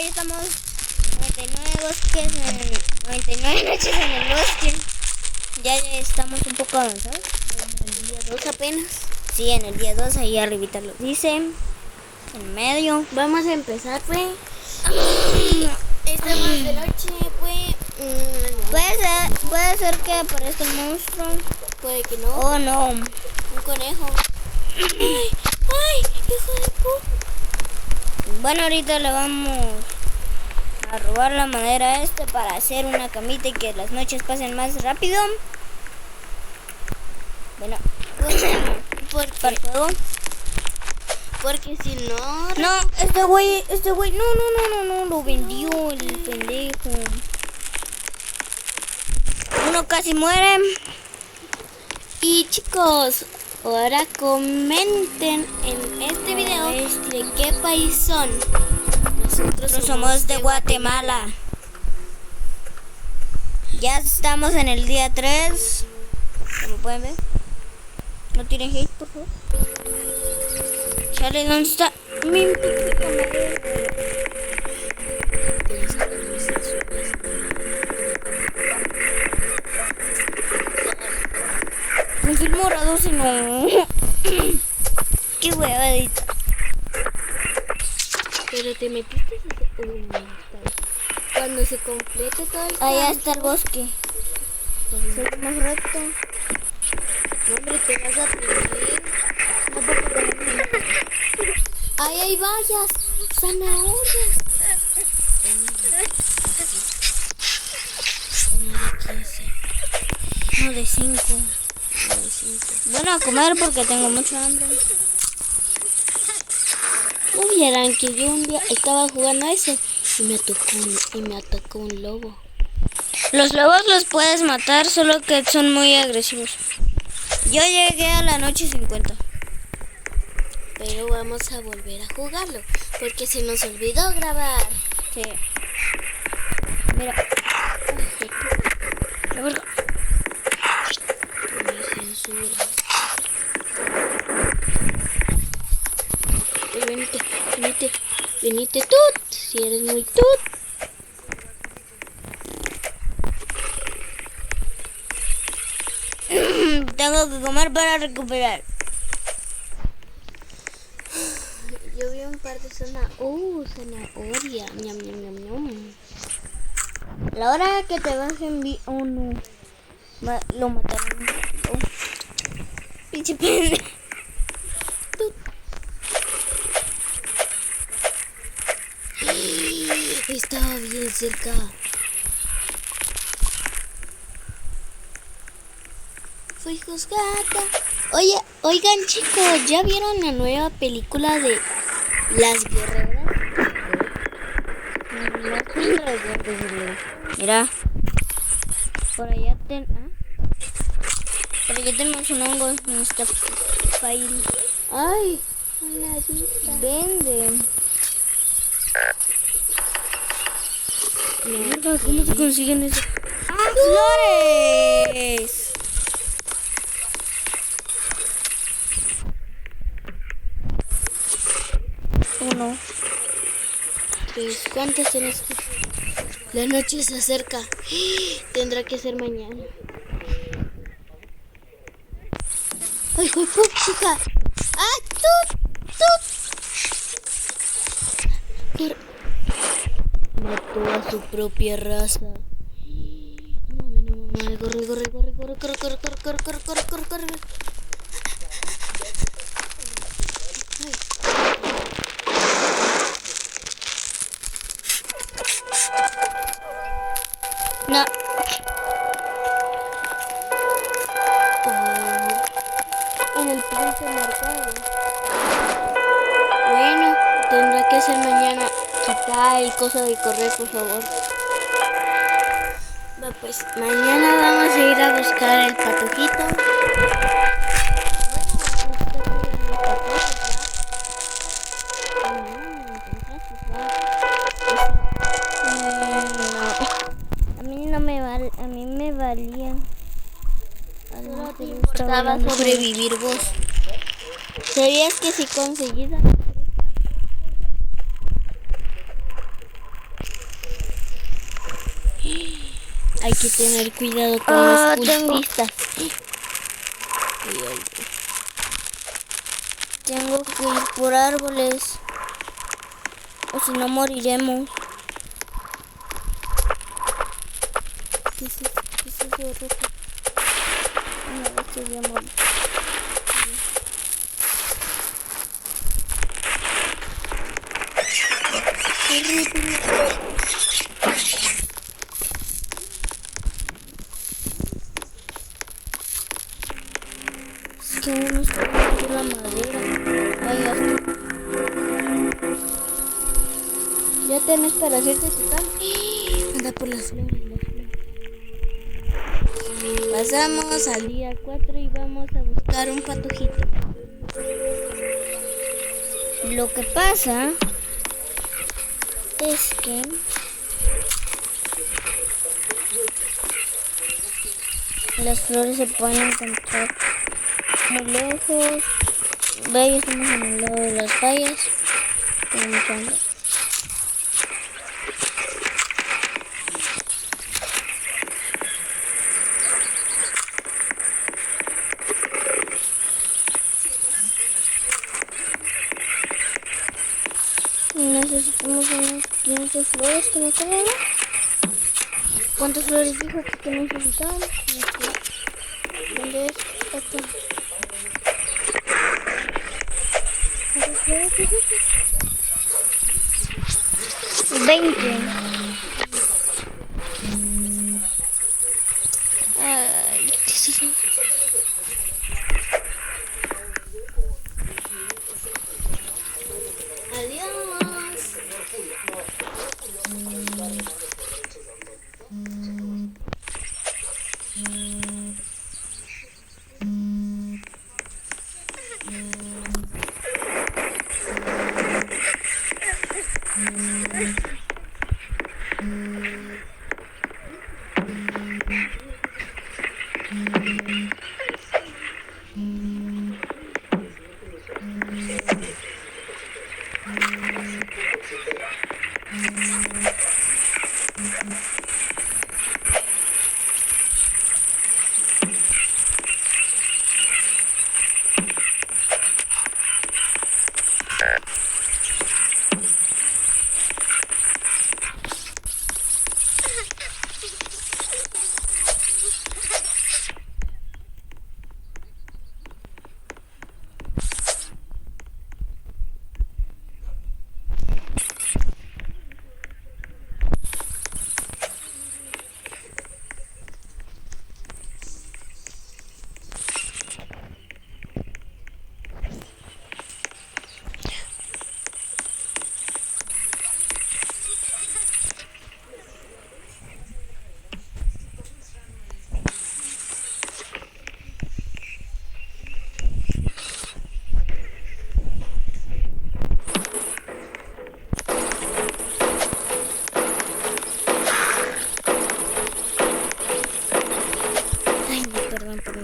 estamos 99 noches en el bosque. Ya estamos un poco avanzados. En el día 2 apenas. Sí, en el día 2, ahí arribita lo dice. En medio. Vamos a empezar, pues. Estamos de noche, pues. Puede ser que aparezca el monstruo. Puede que no. Oh, no. Un conejo. ¡Ay, hijo de puta! Bueno, ahorita le vamos a robar la madera a para hacer una camita y que las noches pasen más rápido. Bueno, ¿Por para el qué? fuego. Porque si no... No, este güey, no, lo vendió el pendejo. Uno casi muere. Y chicos, ahora comenten en este video de qué país son. Nosotros somos de Guatemala. Ya estamos en el día 3. Como pueden ver. No tiren hate, por favor. Chale, ¿dónde está mi puta madre? Confirmo morado, si no. Qué huevadita. Pero te metiste cuando se complete todo el Allá está el bosque. Seguimos recto. No, hombre, te vas a perder. Ahí hay vallas, zanahorias. No, de 5. Bueno, a comer porque tengo mucha hambre. No vieran que yo un día estaba jugando a eso y me atacó un lobo. Los lobos los puedes matar, solo que son muy agresivos. Yo llegué a la noche 50. Pero vamos a volver a jugarlo porque se nos olvidó grabar. Sí. Mira. La verga. Me censura. Venite tut, si eres muy tut. Tengo que comer para recuperar. Yo vi un par de zanahoria. Ñam, ñam, ñam, ñam. La hora que te bajen vi uno. Lo mataron. Oh. Pinche pendejo. Estaba bien cerca. Fui juzgada. Oigan chicos, ¿ya vieron la nueva película de Las Guerreras? Mira. Por allá tenemos un hongo en esta file. Ay, una vista. Vende. Mierda, ¿cómo se consiguen eso? ¡Ah, flores! Uno. Pues, ¿cuántas tienes? La noche se acerca. Tendrá que ser mañana. ¡Ay, chica! ¡Ah, tut! Mató a su propia raza. No mames, corre. Ay. No. En el punto marcado. Bueno, tendrá que ser mañana. Quita el coso de correr, por favor. Va, pues mañana vamos a ir a buscar el patojito. A mí me valía. Solo te importaba sobrevivir vos. ¿Sabías que si conseguís Hay que tener cuidado con los cultistas. Tengo que ir por árboles. O si no moriremos. ¿Qué es eso? ¿Qué es eso rojo? Una vez que voy a morir. Es que uno está por la madera. Ahí ya está. Ya tenés para hacerte tu cama. Anda por las flores, Pasamos al día 4 y vamos a buscar un patojito. Lo que pasa es que las flores se pueden encontrar muy lejos. Ve, ya estamos en el lado de las vallas. Tenemos hambre. Necesitamos unas 15 flores que nos quedan. ¿Cuántas flores dijo que necesitamos? ¿Dónde es? Acá. ¿Cuántas flores dijiste? 20. Ay, ¿qué es eso? Adiós. Ay, no, perdón por mi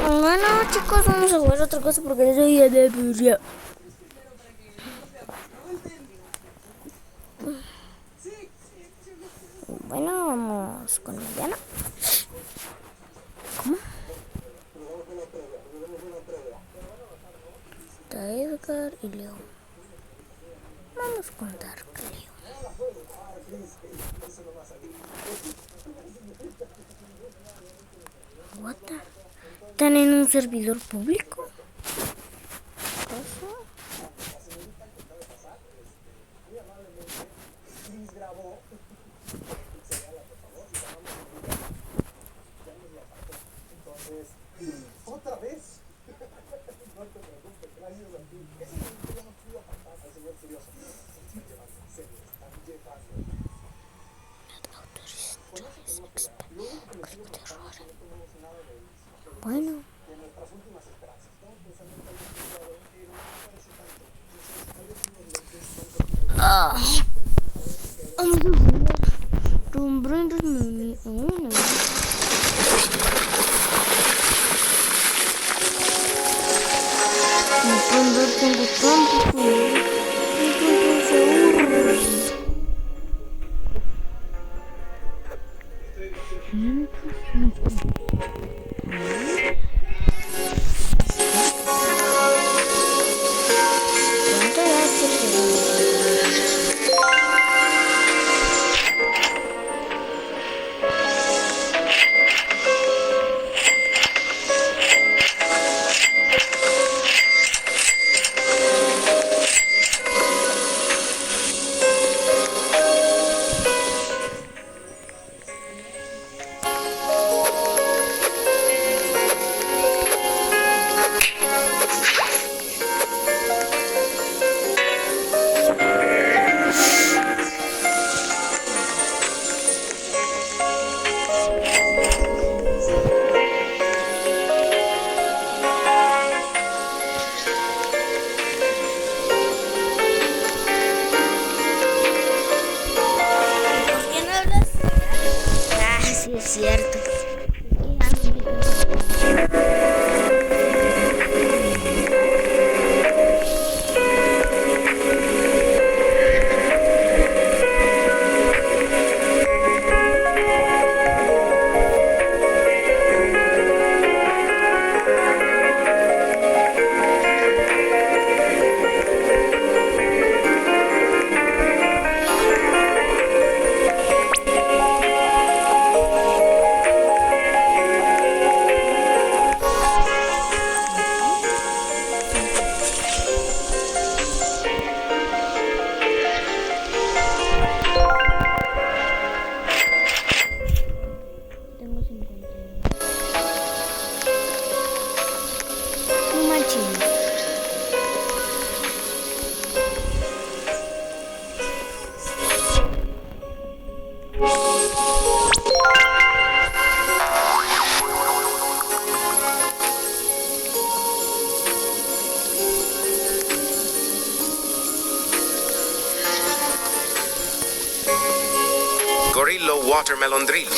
Bueno, chicos, vamos a jugar otra cosa porque eso ya de aburrido. Bueno, vamos con Mariana. ¿Cómo? Está Edgar y Leo. Vamos con Dark Leo. What the? ¿Están en un servidor público? ¿Eso? Bueno. Ah. ¿Con quién hablas? Ah, sí es cierto. Tengo 51. No manches. Gorillo Watermelon Drill.